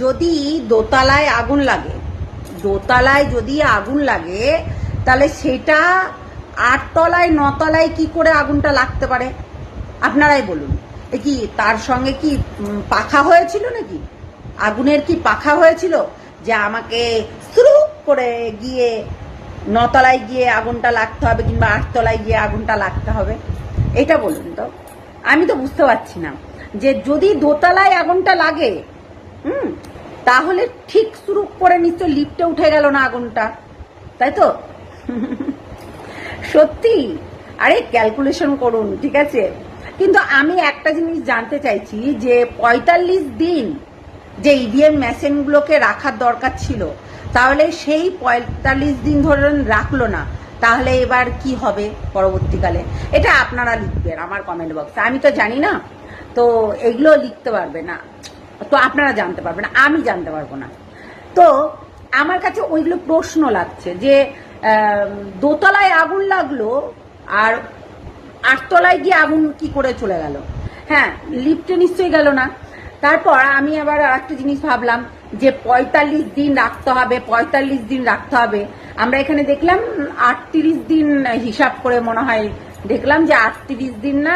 যদি দোতলায় আগুন লাগে, দোতলায় যদি আগুন লাগে, তাহলে সেটা 8 তলায় 9 তলায় কি করে আগুনটা লাগতে পারে আপনারাই বলুন। কি তার সঙ্গে কি পাখা হয়েছিল নাকি? আগুনের কি পাখা হয়েছিল যে আমাকে শুরু করে গিয়ে 9 তলায় গিয়ে আগুনটা লাগতে হবে কিংবা 8 তলায় গিয়ে আগুনটা লাগতে হবে? এটা বলুন তো, আমি তো বুঝতে পারছি না। যে যদি দোতলায় আগুনটা লাগে, তাহলে ঠিক শুরু করে নিশ্চয় লিফটে উঠে গেল না আগুনটা, তাই তো? সত্যি, আরে ক্যালকুলেশন করুন, ঠিক আছে? কিন্তু আমি একটা জিনিস জানতে চাইছি যে 45 দিন যে ইভিএম মেশিনগুলোকে রাখার দরকার ছিল, তাহলে সেই 45 দিন ধরে রাখলো না, তাহলে এবার কি হবে পরবর্তীকালে? এটা আপনারা লিখবেন আমার কমেন্ট বক্সে। আমি তো জানি না, তো এগুলো লিখতে পারবে না, তো আপনারা জানতে পারবেন, আমি জানতে পারবো না। তো আমার কাছে ওইগুলো প্রশ্ন লাগছে যে দোতলায় আগুন লাগলো আর 8 তলায় গিয়ে আগুন কি করে চলে গেল? হ্যাঁ, লিফটে নিশ্চয়ই গেল না। তারপর আমি আবার একটা জিনিস ভাবলাম যে 45 দিন রাখতে হবে, 45 দিন রাখতে হবে। আমরা এখানে দেখলাম 38 দিন হিসাব করে মনে হয় দেখলাম যে 38 দিন না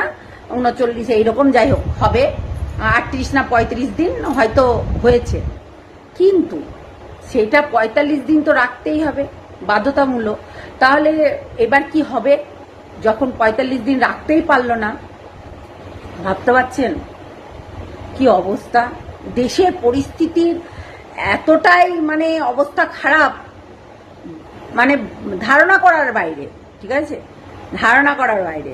39 এইরকম যাই হোক হবে, 38 না 35 দিন হয়তো হয়েছে। কিন্তু সেটা 45 দিন তো রাখতেই হবে বাধ্যতামূলক। তাহলে এবার কি হবে যখন 45 দিন রাখতেই পারলো না? ভাবতে পারছেন কি অবস্থা? দেশের পরিস্থিতির এতটাই মানে অবস্থা খারাপ, মানে ধারণা করার বাইরে, ঠিক আছে? ধারণা করার বাইরে।